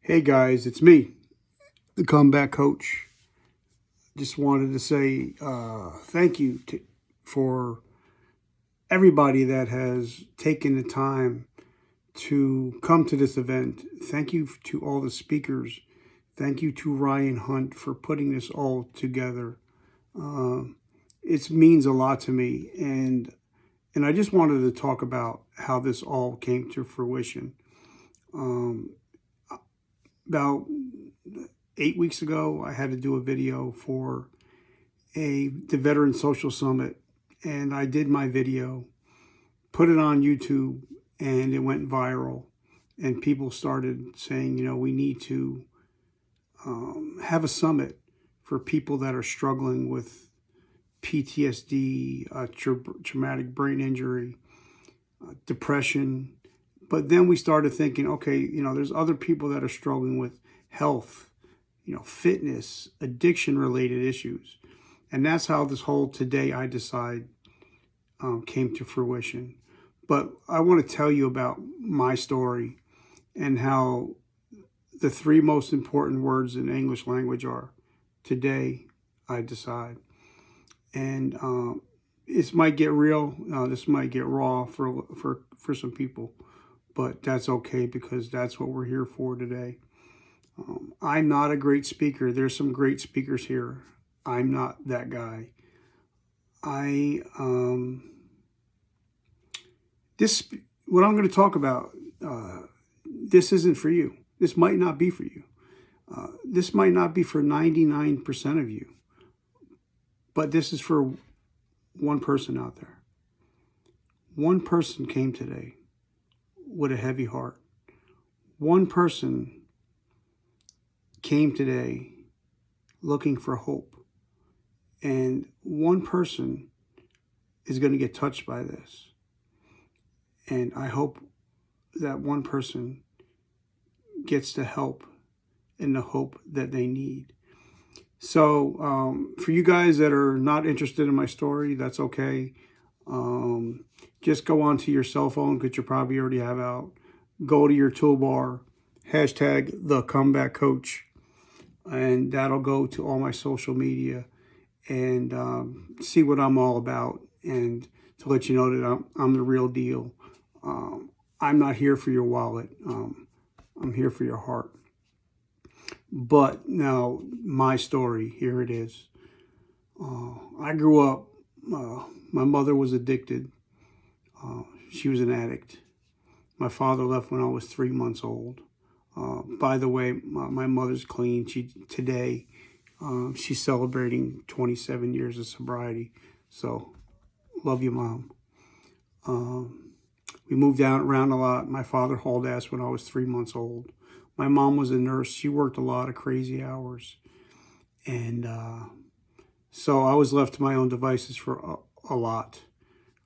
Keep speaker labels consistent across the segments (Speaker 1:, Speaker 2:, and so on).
Speaker 1: Hey guys, it's me, the comeback coach. Just wanted to say thank you for everybody that has taken the time to come to this event. Thank you to all the speakers. Thank you to Ryan Hunt for putting this all together. Uh, it means a lot to me, and I just wanted to talk about how this all came to fruition. Um, about 8 weeks ago, I had to do a video for the Veteran Social Summit, and I did my video, put it on YouTube, and it went viral. And people started saying, we need to have a summit for people that are struggling with PTSD, traumatic brain injury, depression. But then we started thinking, okay, there's other people that are struggling with health, fitness, addiction-related issues. And that's how this whole Today I Decide came to fruition. But I want to tell you about my story and how the three most important words in English language are, Today I Decide. And this might get real. This might get raw for some people. But that's okay, because that's what we're here for today. I'm not a great speaker. There's some great speakers here. I'm not that guy. What I'm going to talk about, this isn't for you. This might not be for you. This might not be for 99% of you. But this is for one person out there. One person came today with a heavy heart. One person came today looking for hope. And one person is going to get touched by this. And I hope that one person gets the help and the hope that they need. So for you guys that are not interested in my story, that's okay. Just go onto your cell phone, because you probably already have out. Go to your toolbar, hashtag the comeback coach, and that'll go to all my social media and see what I'm all about, and to let you know that I'm the real deal. I'm not here for your wallet. I'm here for your heart. But now, my story, here it is. I grew up, my mother was addicted. She was an addict. My father left when I was 3 months old. By the way, my mother's clean. Today, she's celebrating 27 years of sobriety. So, love you, Mom. We moved around a lot. My father hauled ass when I was 3 months old. My mom was a nurse. She worked a lot of crazy hours. And so I was left to my own devices for a lot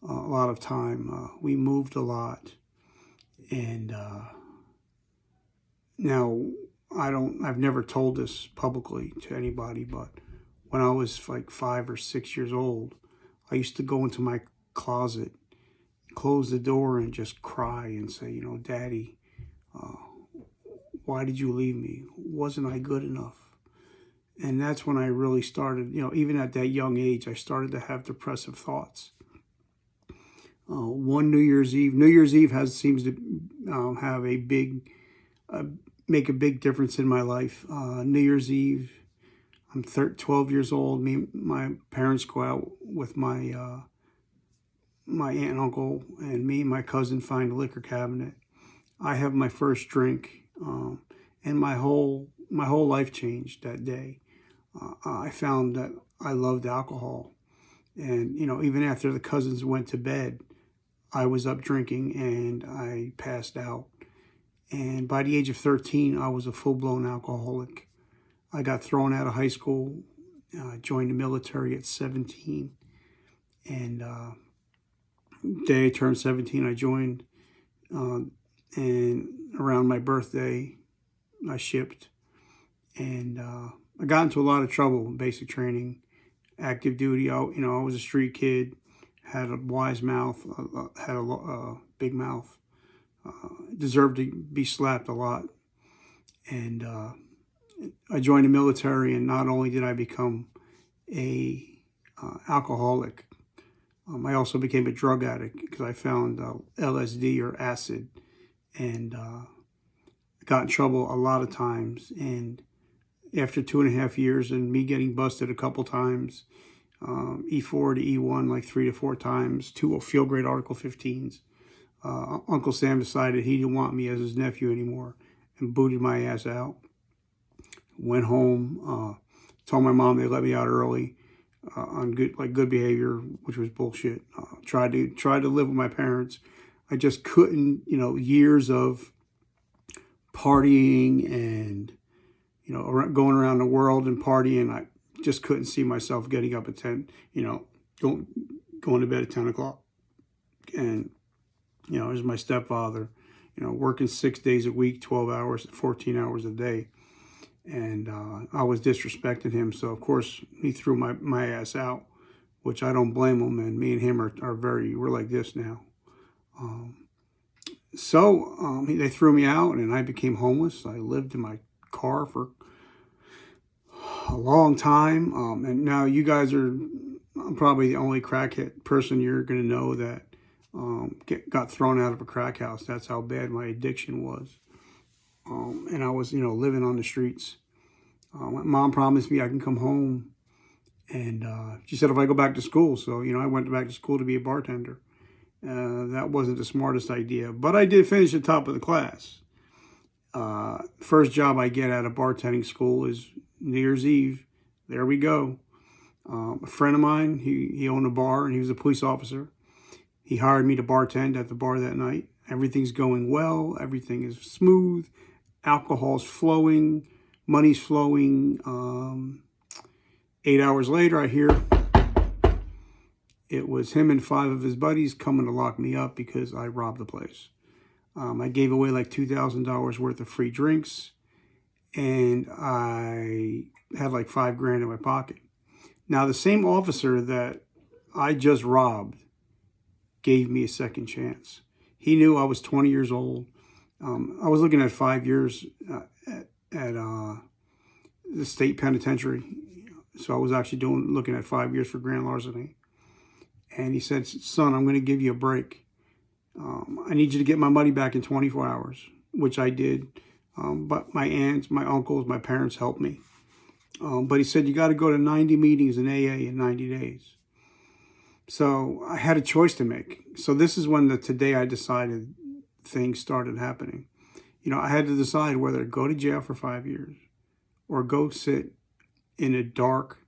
Speaker 1: of time. We moved a lot. And now I've never told this publicly to anybody, but when I was like 5 or 6 years old, I used to go into my closet, close the door, and just cry and say, Daddy, why did you leave me? Wasn't I good enough? And that's when I really started, even at that young age, I started to have depressive thoughts. One New Year's Eve seems to have a big, make a big difference in my life. New Year's Eve, I'm 12 years old. My parents go out with my aunt and uncle, and me and my cousin find a liquor cabinet. I have my first drink. And my whole life changed that day. I found that I loved alcohol. And, even after the cousins went to bed, I was up drinking and I passed out. And by the age of 13, I was a full-blown alcoholic. I got thrown out of high school, joined the military at 17. And the day I turned 17, I joined. And around my birthday, I shipped. And I got into a lot of trouble in basic training, active duty. I was a street kid, had a wise mouth, had a big mouth, deserved to be slapped a lot. And I joined the military, and not only did I become a alcoholic, I also became a drug addict because I found LSD or acid, and got in trouble a lot of times. And after 2.5 years and me getting busted a couple times, E4 to E1 like 3 to 4 times, 2 field grade Article 15s, Uncle Sam decided he didn't want me as his nephew anymore and booted my ass out. Went home, told my mom they let me out early on good behavior, which was bullshit. Tried to live with my parents. I just couldn't, years of partying and going around the world and partying. I just couldn't see myself getting up at 10, going to bed at 10 o'clock. And there's my stepfather, working 6 days a week, 12 hours, 14 hours a day. And I was disrespecting him. So, of course, he threw my ass out, which I don't blame him. And me and him we're like this now. They threw me out and I became homeless. I lived in my car for a long time. And now you guys are probably the only crackhead person you're going to know that got thrown out of a crack house. That's how bad my addiction was. And I was, living on the streets. My mom promised me I can come home. And she said if I go back to school. So, I went back to school to be a bartender. That wasn't the smartest idea. But I did finish the top of the class. First job I get out of bartending school is New Year's Eve. There we go. A friend of mine, he owned a bar and he was a police officer. He hired me to bartend at the bar that night. Everything's going well. Everything is smooth. Alcohol's flowing. Money's flowing. 8 hours later, I hear it was him and 5 of his buddies coming to lock me up because I robbed the place. I gave away like $2,000 worth of free drinks, and I had like $5,000 in my pocket. Now, the same officer that I just robbed gave me a second chance. He knew I was 20 years old. I was looking at 5 years at the state penitentiary. So I was actually looking at 5 years for grand larceny. And he said, son, I'm going to give you a break. I need you to get my money back in 24 hours, which I did. But my aunts, my uncles, my parents helped me. But he said, you got to go to 90 meetings in AA in 90 days. So I had a choice to make. So this is when today I decided things started happening. I had to decide whether to go to jail for 5 years or go sit in a dark,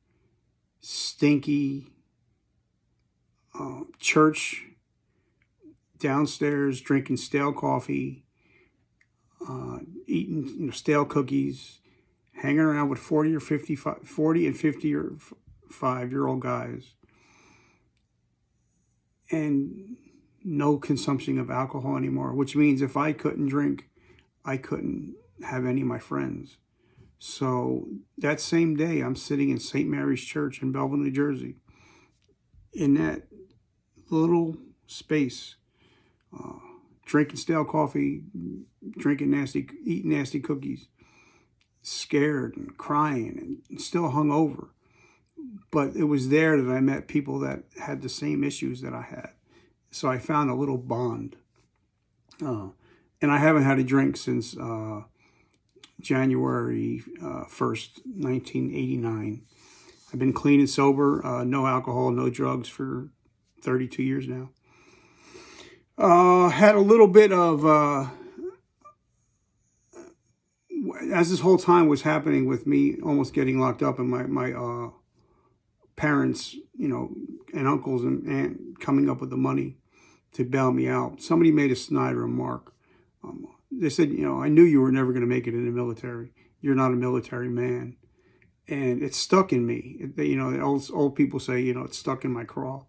Speaker 1: stinky church downstairs, drinking stale coffee, eating stale cookies, hanging around with 40 and 55-year-old guys, and no consumption of alcohol anymore, which means if I couldn't drink, I couldn't have any of my friends. So that same day, I'm sitting in St. Mary's Church in Belleville, New Jersey, in that little space, drinking stale coffee, eating nasty cookies, scared and crying and still hungover. But it was there that I met people that had the same issues that I had. So I found a little bond. And I haven't had a drink since January 1st, 1989. I've been clean and sober, no alcohol, no drugs for 32 years now. Had a little bit of, as this whole time was happening with me almost getting locked up and my parents, and uncles and aunt coming up with the money to bail me out, somebody made a snide remark. They said, I knew you were never going to make it in the military. You're not a military man. And it stuck in me. Old people say, it's stuck in my craw.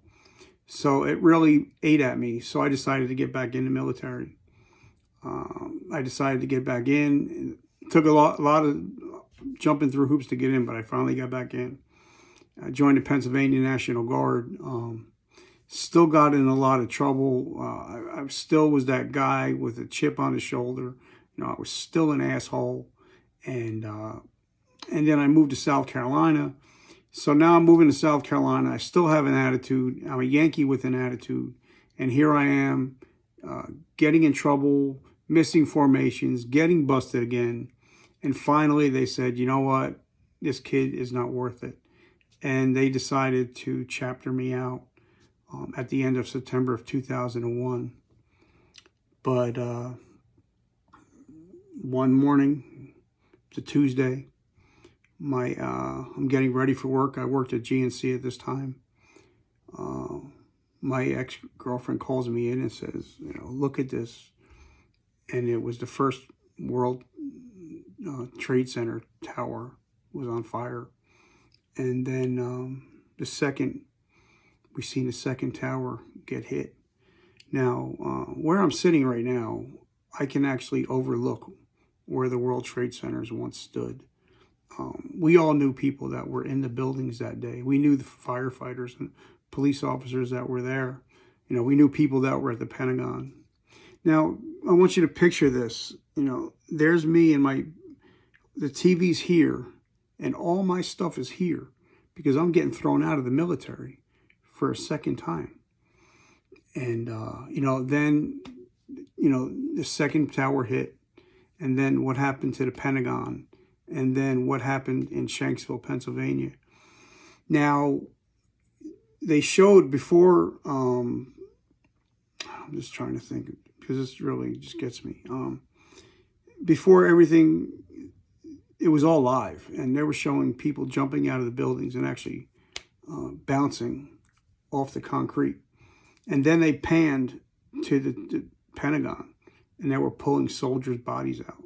Speaker 1: So it really ate at me. So I decided to get back in the military. I decided to get back in. It took a lot of jumping through hoops to get in, but I finally got back in. I joined the Pennsylvania National Guard. Still got in a lot of trouble. I still was that guy with a chip on his shoulder. I was still an asshole. And then I moved to South Carolina. So now I'm moving to South Carolina. I still have an attitude. I'm a Yankee with an attitude. And here I am getting in trouble, missing formations, getting busted again. And finally they said, you know what? This kid is not worth it. And they decided to chapter me out at the end of September of 2001. But one morning, it's a Tuesday, I'm getting ready for work. I worked at GNC at this time. My ex-girlfriend calls me in and says, look at this. And it was the first World Trade Center tower was on fire. And then we seen the second tower get hit. Now, where I'm sitting right now, I can actually overlook where the World Trade Centers once stood. We all knew people that were in the buildings that day. We knew the firefighters and police officers that were there. We knew people that were at the Pentagon. Now, I want you to picture this. There's me and the TV's here, and all my stuff is here because I'm getting thrown out of the military for a second time. And, then, the second tower hit, and then what happened to the Pentagon, and then what happened in Shanksville, Pennsylvania. Now, they showed before, I'm just trying to think, because this really just gets me. Before everything, it was all live, and they were showing people jumping out of the buildings and actually bouncing off the concrete. And then they panned to the Pentagon, and they were pulling soldiers' bodies out.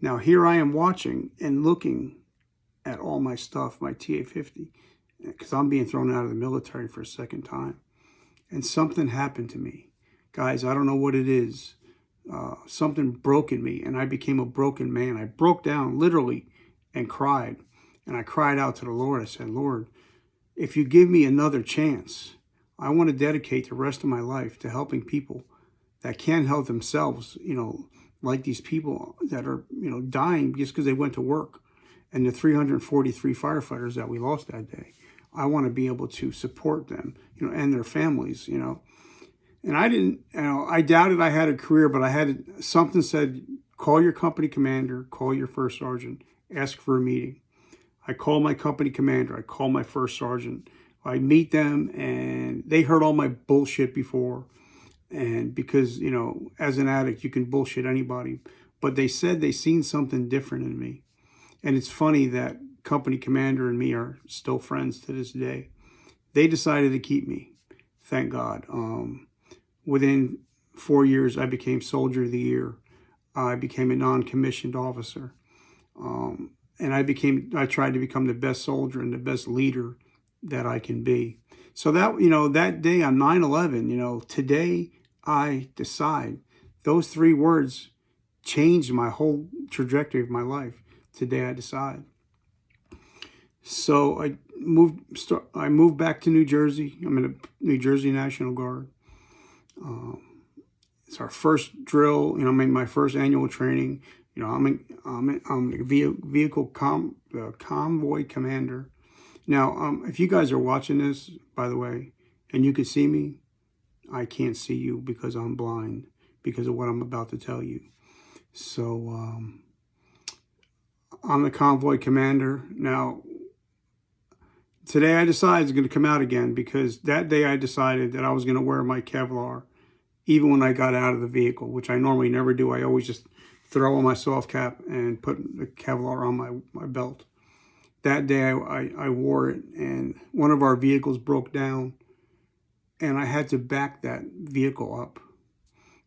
Speaker 1: Now, here I am watching and looking at all my stuff, my TA-50, because I'm being thrown out of the military for a second time. And something happened to me. Guys, I don't know what it is. Something broke in me, and I became a broken man. I broke down, literally, and cried. And I cried out to the Lord. I said, Lord, if you give me another chance, I want to dedicate the rest of my life to helping people that can't help themselves, like these people that are, dying just because they went to work, and the 343 firefighters that we lost that day. I want to be able to support them, and their families, And I didn't, I doubted I had a career, but something said, call your company commander, call your first sergeant, ask for a meeting. I call my company commander, I call my first sergeant. I meet them, and they heard all my bullshit before. And because, as an addict, you can bullshit anybody. But they said they seen something different in me. And it's funny that company commander and me are still friends to this day. They decided to keep me. Thank God. Within 4 years, I became Soldier of the Year. I became a non-commissioned officer. And I tried to become the best soldier and the best leader that I can be. So that, that day on 9/11, today I decide. Those 3 words changed my whole trajectory of my life. Today I decide. So I moved back to New Jersey. I'm in the New Jersey National Guard. It's our first drill. My first annual training. I'm the vehicle convoy commander. Now, if you guys are watching this, by the way, and you can see me, I can't see you because I'm blind because of what I'm about to tell you. So I'm the convoy commander. Now, today I decided it's going to come out again because that day I decided that I was going to wear my Kevlar even when I got out of the vehicle, which I normally never do. I always just throw on my soft cap and put the Kevlar on my belt. That day I wore it, and one of our vehicles broke down, and I had to back that vehicle up.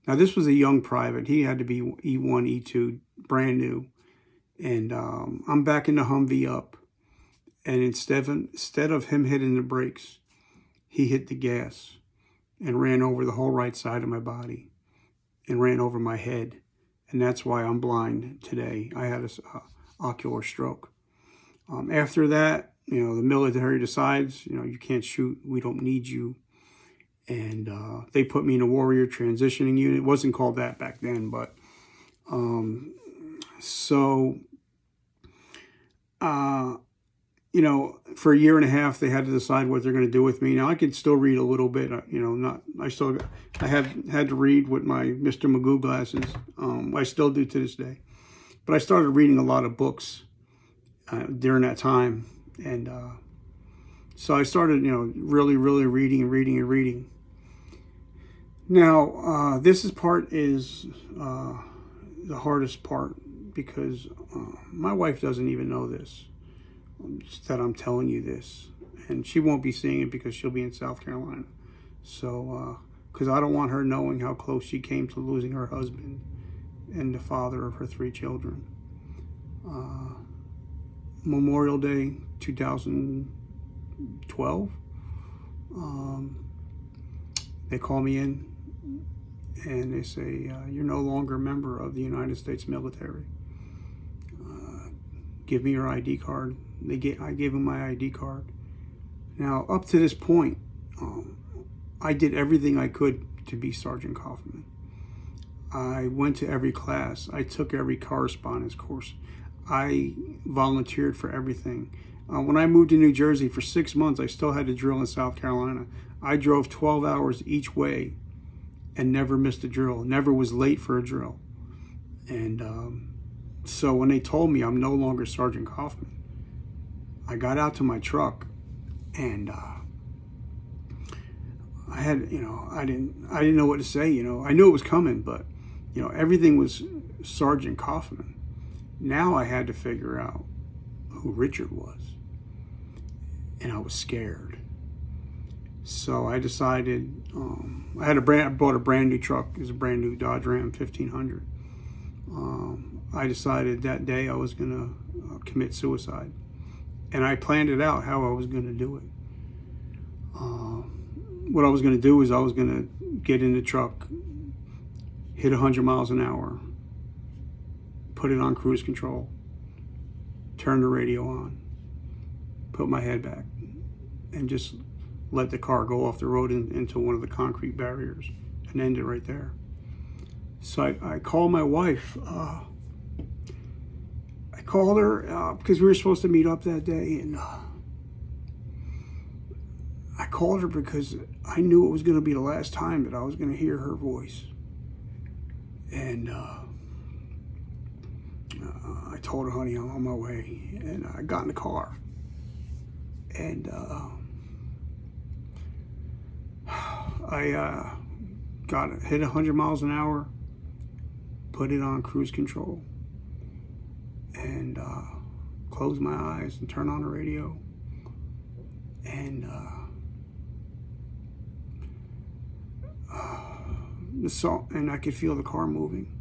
Speaker 1: Now, this was a young private. He had to be E1, E2, brand new. And I'm backing the Humvee up. And instead of him hitting the brakes, he hit the gas and ran over the whole right side of my body and ran over my head. And that's why I'm blind today. I had an ocular stroke. After that, the military decides, you can't shoot. We don't need you. And they put me in a warrior transitioning unit. It wasn't called that back then, but so for a year and a half, they had to decide what they're going to do with me. Now I could still read a little bit. I have had to read with my Mr. Magoo glasses. I still do to this day. But I started reading a lot of books during that time, and so I started, really, really reading and reading and reading. Now, this part is the hardest part because my wife doesn't even know this, that I'm telling you this. And she won't be seeing it because she'll be in South Carolina. So, because I don't want her knowing how close she came to losing her husband and the father of her 3 children. Memorial Day 2012, they call me in and they say, you're no longer a member of the United States military. Give me your ID card. I gave them my ID card. Now, up to this point, I did everything I could to be Sergeant Kaufman. I went to every class. I took every correspondence course. I volunteered for everything. When I moved to New Jersey for 6 months, I still had to drill in South Carolina. I drove 12 hours each way and never missed a drill, never was late for a drill. And so when they told me I'm no longer Sergeant Kaufman, I got out to my truck and I had, I didn't know what to say. I knew it was coming, but everything was Sergeant Kaufman. Now I had to figure out who Richard was, and I was scared. So I decided, I bought a brand new truck. It was a brand new Dodge Ram 1500. I decided that day I was gonna commit suicide, and I planned it out how I was gonna do it. What I was gonna do is I was gonna get in the truck, hit 100 miles an hour, put it on cruise control, turn the radio on, put my head back, and just let the car go off the road into one of the concrete barriers and end it right there. So I called my wife. I called her because we were supposed to meet up that day, and I called her because I knew it was going to be the last time that I was going to hear her voice. And I told her, honey, I'm on my way. And I got in the car. And I hit 100 miles an hour, put it on cruise control, and closed my eyes and turned on the radio. And the song, and I could feel the car moving,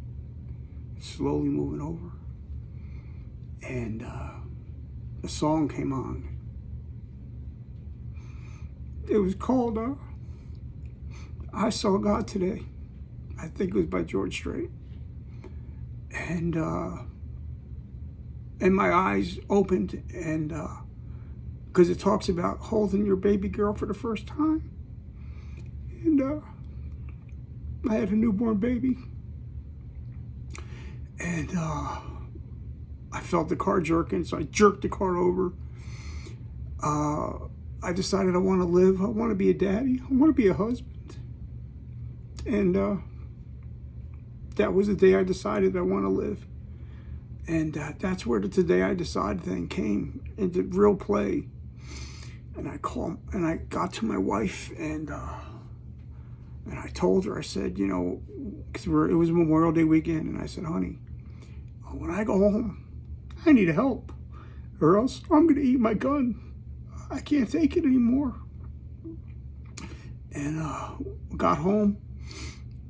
Speaker 1: slowly moving over. And the song came on. It was called I Saw God Today. I think it was by George Strait. And my eyes opened, and because it talks about holding your baby girl for the first time. And I had a newborn baby. And I felt the car jerking, so I jerked the car over. I decided I want to live. I want to be a daddy. I want to be a husband. And that was the day I decided I want to live. And that's where the Today I Decide thing came into real play. And I got to my wife, and I told her, I said, because it was Memorial Day weekend, and I said, honey, when I go home, I need help, or else I'm going to eat my gun. I can't take it anymore. And got home,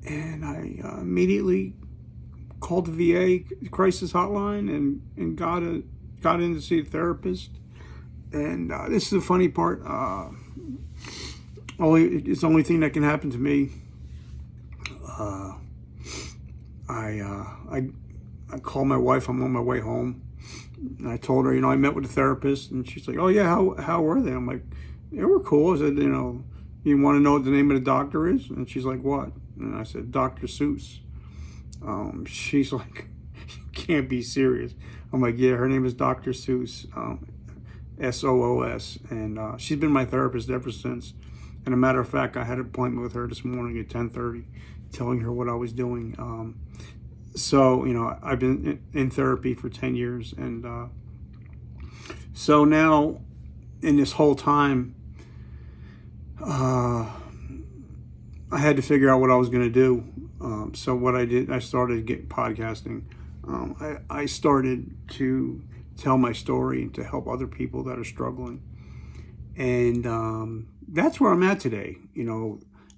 Speaker 1: and I immediately called the VA crisis hotline and got in to see a therapist. And this is the funny part. It's the only thing that can happen to me. I called my wife. I'm on my way home, and I told her, I met with a therapist, and she's like, "Oh yeah, how were they?" I'm like, "They were cool." I said, "You want to know what the name of the doctor is?" And she's like, "What?" And I said, "Dr. Seuss." She's like, can't be serious. I'm like, yeah, her name is Dr. Seuss, SOOS. And she's been my therapist ever since. And a matter of fact, I had an appointment with her this morning at 10:30, telling her what I was doing. So, I've been in therapy for 10 years. And so now, in this whole time, I had to figure out what I was going to do. So what I did, I started podcasting. I started to tell my story and to help other people that are struggling. And that's where I'm at today.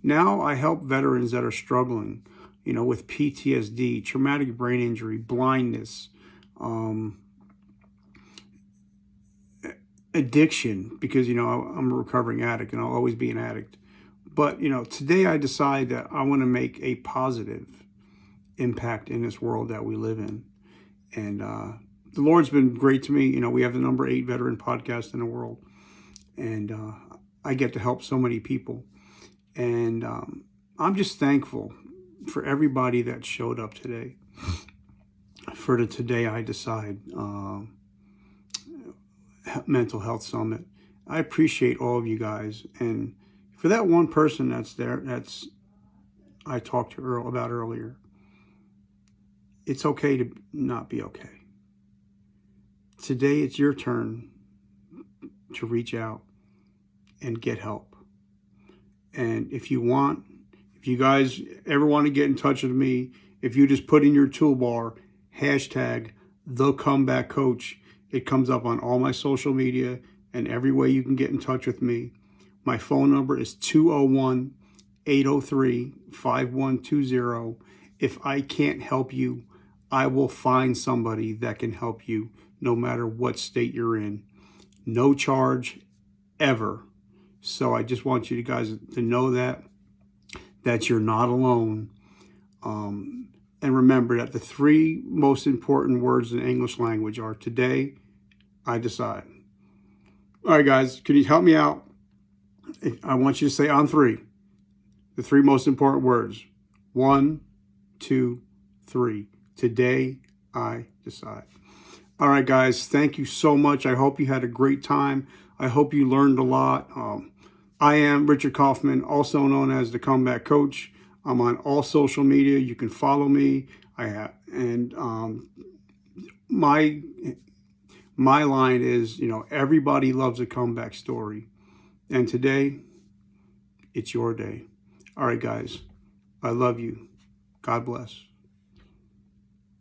Speaker 1: Now I help veterans that are struggling, with PTSD, traumatic brain injury, blindness, addiction, because, I'm a recovering addict and I'll always be an addict. But, today I decide that I want to make a positive impact in this world that we live in. And the Lord's been great to me. We have the number 8 veteran podcast in the world. And I get to help so many people. And I'm just thankful for everybody that showed up today for the Today I Decide Mental Health Summit. I appreciate all of you guys. And for that one person that's there, I talked to Earl about earlier, it's okay to not be okay. Today it's your turn to reach out and get help. And if you guys ever want to get in touch with me, if you just put in your toolbar, #TheComebackCoach, it comes up on all my social media and every way you can get in touch with me. My phone number is 201-803-5120. If I can't help you, I will find somebody that can help you no matter what state you're in. No charge ever. So I just want you guys to know that you're not alone. And remember that the 3 most important words in the English language are today, I decide. All right, guys, can you help me out? I want you to say on 3, the 3 most important words. 1, 2, 3. Today, I decide. All right, guys, thank you so much. I hope you had a great time. I hope you learned a lot. I am Richard Kaufman, also known as the Comeback Coach. I'm on all social media. You can follow me. My line is, everybody loves a comeback story. And today, it's your day. All right, guys, I love you. God bless.